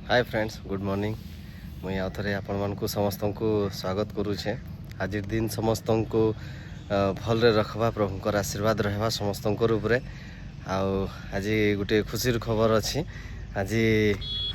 Hi friends good morning मुई आउ थे आपण समस्त को स्वागत करुचे। आज दिन समस्त को भल रखवा प्रभुंकर आशीर्वाद रहा समस्त उपरे। आज गोटे खुशी खबर अच्छी। आज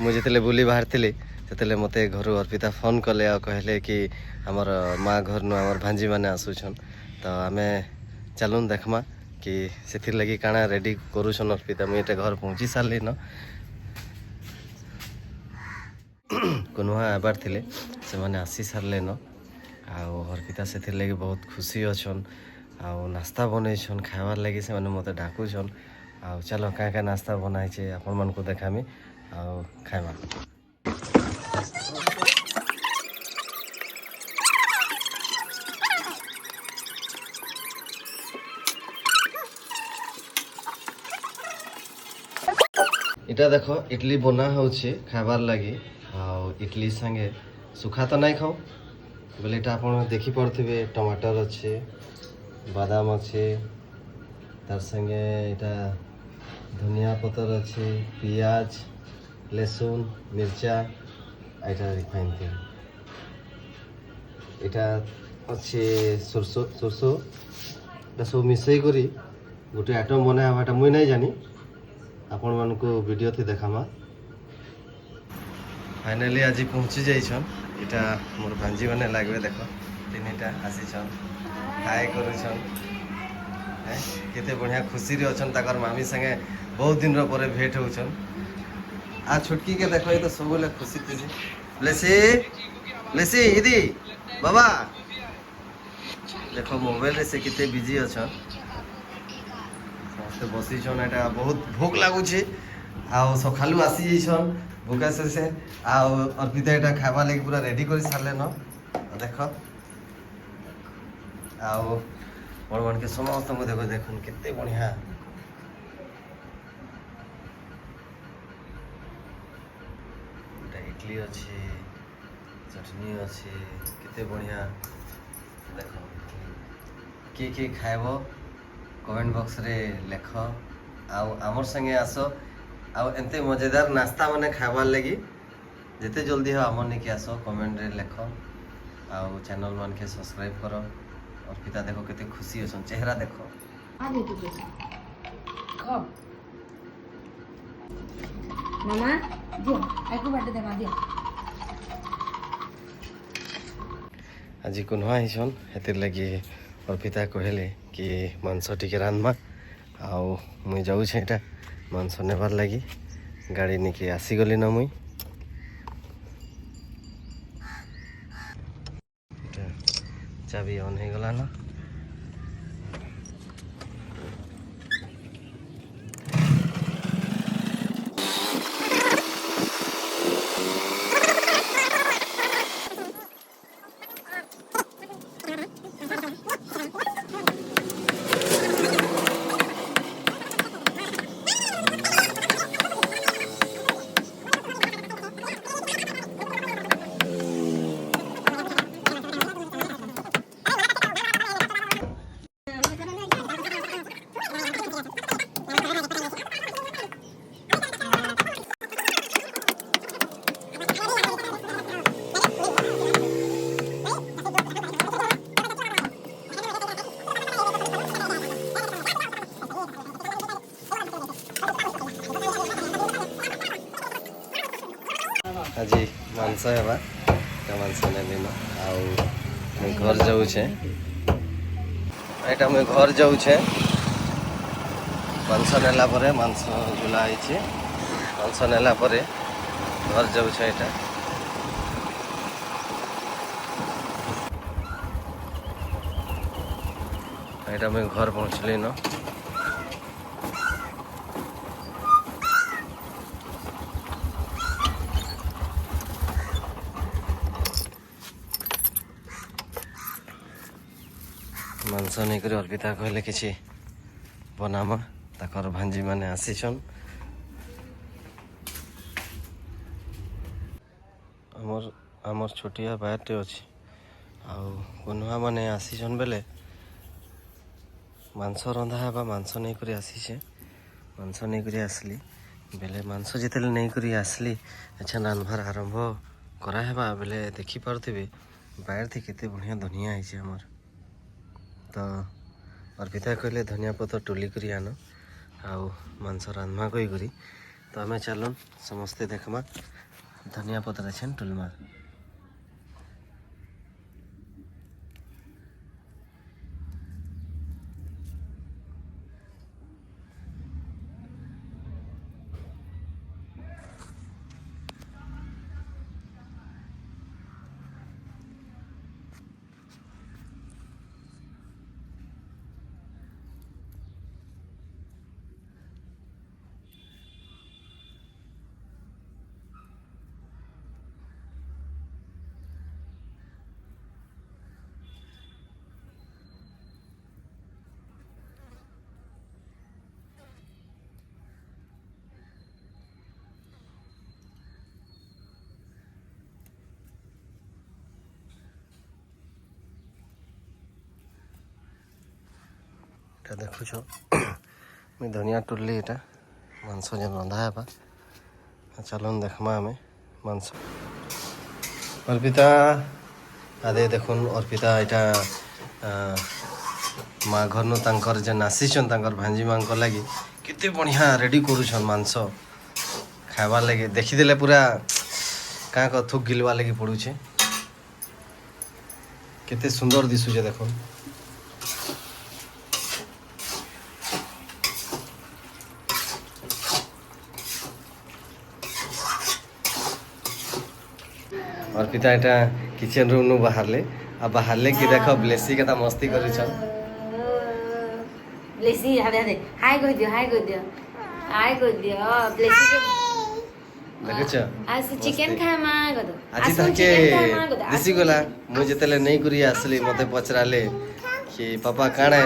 मुझे बुली बाहर थी से मत घर अर्पिता फोन कले और कहले कि आमर माँ घर नु आमर भांजी मैंने आसुछन तो आम चलून देखमा कि से लगी काଣା रेडी करुछन अर्पिता। मुझे घर पहुँची सारे न कुनुआ आबार थिले से माने आसी सारे न अर्पिता से लगी बहुत खुशी अच्छन। नास्ता बनईछन खाबार लगी से माने मते डाकुछन। चलो क्या क्या नास्ता बनाई आपण मन को देखामी खाइबा। इटा देखो इडली बना होचे खाबार लगी। इडली संगे सुखा तो नहीं खाओ बोले आप देखी पड़े टमाटर अच्छे बादाम अच्छे तार संगे इटा धनिया पतर अच्छे पियाज लहसुन मिर्चा इटा रिफाइन तेल इटा अच्छे सरसो सरसो सब मिसई करी गोटे आइटम बनावाटा मुई नहीं जानी आपण मान को वीडियो थी देखामा। फाइनाली आज पहुँची जाइछन। इटा मोर भांजी मैंने लगे देख तीन आसीछन हाय करुछन केते बढ़िया खुशी रे अछन। ताकर मामी संगे बहुत दिन पर भेट होछन। आ छुटकी के देखो ये तो सब खुशी थी। लेसी लेसी इदी बाबा देखो मोबाइल रे से केते बिजी अछन। समस्ते बसीछन एटा बहुत भूख लागुछे सखालू आसी जाइछन भूखा से अर्पिता एटा खावा लगी पूरा रेडी कर सारे न देख बड़ बड़ के समस्त को देखो देखन केते बढ़िया इडली अच्छे चटनी अच्छे केते बढ़िया देख किए खाइब कमेंट बॉक्स रे लेख आमर संगे आस एंते मजेदार नास्ता मैंने खाबार लगी जिते जल्दी हो आमर नहीं आस कमेंट रे लेख चैनल मान के सब्सक्राइब करो। अर्पिता देखो केते खुशी अछन चेहरा देखो। मामा दियो एको बाटे देमा दियो। आज कुनहा हिसन हेतिर लगी अर्पिता कहले कि मांस टिके रान्मा मुई जाऊँ एटा मांस नेबार लगी गाड़ी निके आसीगली न मुई चाबी ऑन हो गला ना। आज मांस हेबा मांस नेली न मुई घर जाऊे एटा मुई घर जाऊे मांस नेला परे मांस झुला है मांस नेला परे घर जाऊे एटा एटा मुई घर पहुँचली न। मांस नहीं कर अर्पिता कहले कि बनामा ताकर भांजी मैंने आसीछन। आमर छोटिया बाटे अच्छी कुनुआ मैंने आसीछन बेले मांस रंधा है मांस नहीं कर आसीचे मांस नहीं कर आसली बेले मांस जितेले नहीं करी आसली अच्छा रांधबार आरंभ कराहेबा बेले देखिपारे बाहर थी केते बढ़िया धनिया है आमर तो अर्पिता कहले धनिया पत्र टोली करी आन आउ मांस रांधमा कही तो आम चलन समस्ते देखमा धनिया पत्र छेन टुलमा देखुछ मुई धनिया टुल्ली एटा मांस जेन रंधा हेबा चलन देखमा आमे मांस अर्पिता आदे देखुन अर्पिता एटा माँ घर नु तांकर जेन आसीछन तांकर भांजी माँ को लगी केते बढ़िया रेडी करूछन मांस खावा लगे देखिदेले पूरा का को थुक गिलवा लगी पड़ुछे केते सुंदर दिसुछे देखो अर्पिता एटा किचन रूम नु बाहरले आ बाहरले कि देखो ब्लेसी केता मस्ती करूछन ब्लेसी हाय हाय कह दियो हाय कह दियो हाय कह दियो ब्लेसी के देखछ आज चिकन खाए मा गदो আজি তাকে দিছি গলা মু যেতেলে নেই করি আসলি মতে পচরালে कि पापा काणे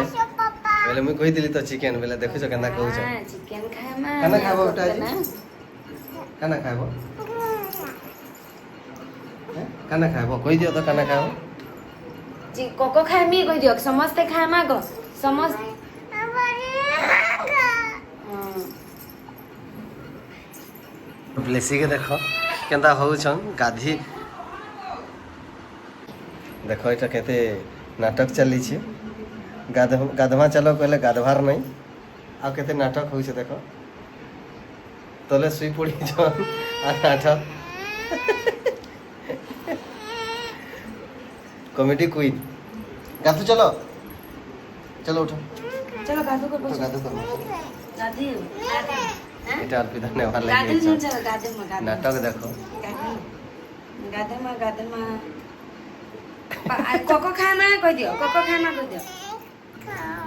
बेले मुई कहि दिली तो चिकन बेले देखुछ केना कहउछ चिकन खाए मा काना खाबो बेटा जी काना खाबो काना खाबो कहि दियो तो काना खाबो जी कोको खाए मी कह दियो समस्त खाए मा गो समस्त ब्लेसी के देखो केंदा होउछन गाधी देखो एटा केते नाटक चली छी गाधवा चलो कहले गाधवार नहीं आ केते नाटक होइछे देखो तले सुई पड़ी जन आ नाटक कॉमेडी क्वीन गाधु चलो चलो उठो चलो गाधो को तो गाधु करो गाधी এটা अर्पिता ने वाला गाधे लगे में चलो गाधे में नाटक देखो गाधे में कोको खाए मा कह दियो कोको खाए मा कह दियो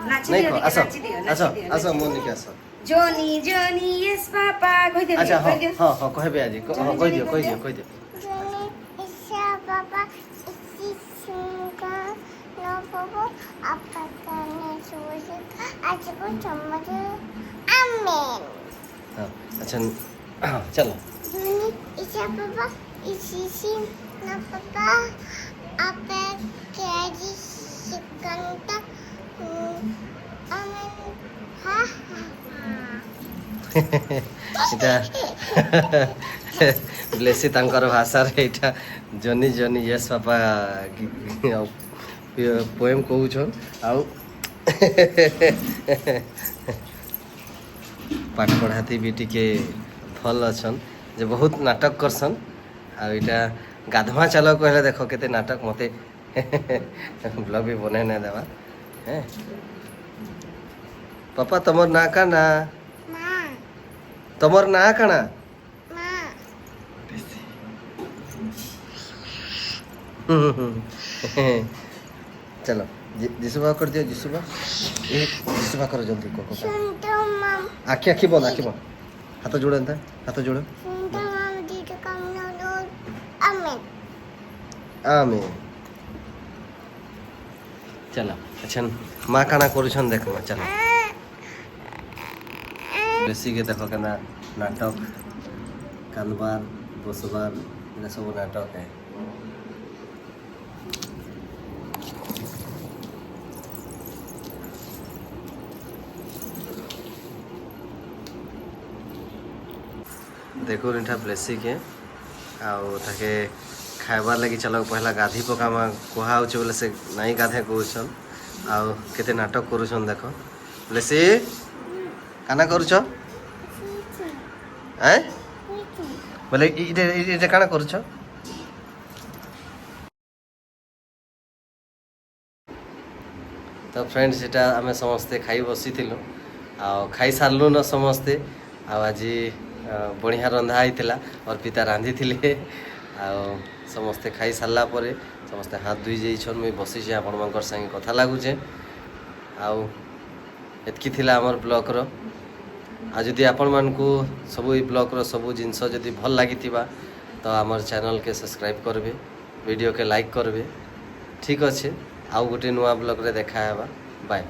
नाची नहीं दियो को आसो नाची दियो आसो आसो मोनी के आसो जोनी जोनी यस पापा कह दियो अच्छा कह दियो हां हां कहबे आजी हां कह दियो कह दियो हाँ अच्छा चलो ब्लेसी तांकर भाषा रे एटा जनी जनी यस पापा पोएम कहूछन आउ पाठ पढ़ाती भी टिके भल अछन जे बहुत नाटक करसन आ इटा गाधवा चलो कहले देखो केते नाटक मते ब्लॉग भी बने ना देवा हैं पापा तमर ना का ना तमर ना काना चलो जिसुबा कर दियो जिसुबा ए जिसुबा करो जल्दी को आखी आखी बंद हाथ जोड़े हाथ जोड़ो आमीन चलो अच्छा माँ काना करुछन देखो चलो बेसी के देखो केना नाटक कानबार बसबार ये सब नाटक है देखुन इठा ब्लेसी के आके खाइबार लगी चलो पहला गाधी पकामा कहा बोले से नहीं गाधे कहन आते नाटक करुन देख ब्लेसी काना करुच बोले ये काना करुच तो फ्रेंड्स एटा आम समस्ते खाई बसी खाई सारू न समस्ते आज बढ़िया रंधा होता और पिता रांधि थे समस्ते खाई सारा पर समस्ते हाथ धोई जाइछन मुई बसी आपण मानकर संगे कथा लगुचे एतकी थिला हमर ब्लॉग रो आ जदि आपण मानकू सब ई ब्लॉग रो सब जिनस जदि भल लागी तो आमर चैनल के सब्सक्राइब करबे वीडियो के लाइक करबे ठीक अच्छे आउ गोटे नुआ ब्लॉग रे देखा हेबा बाय।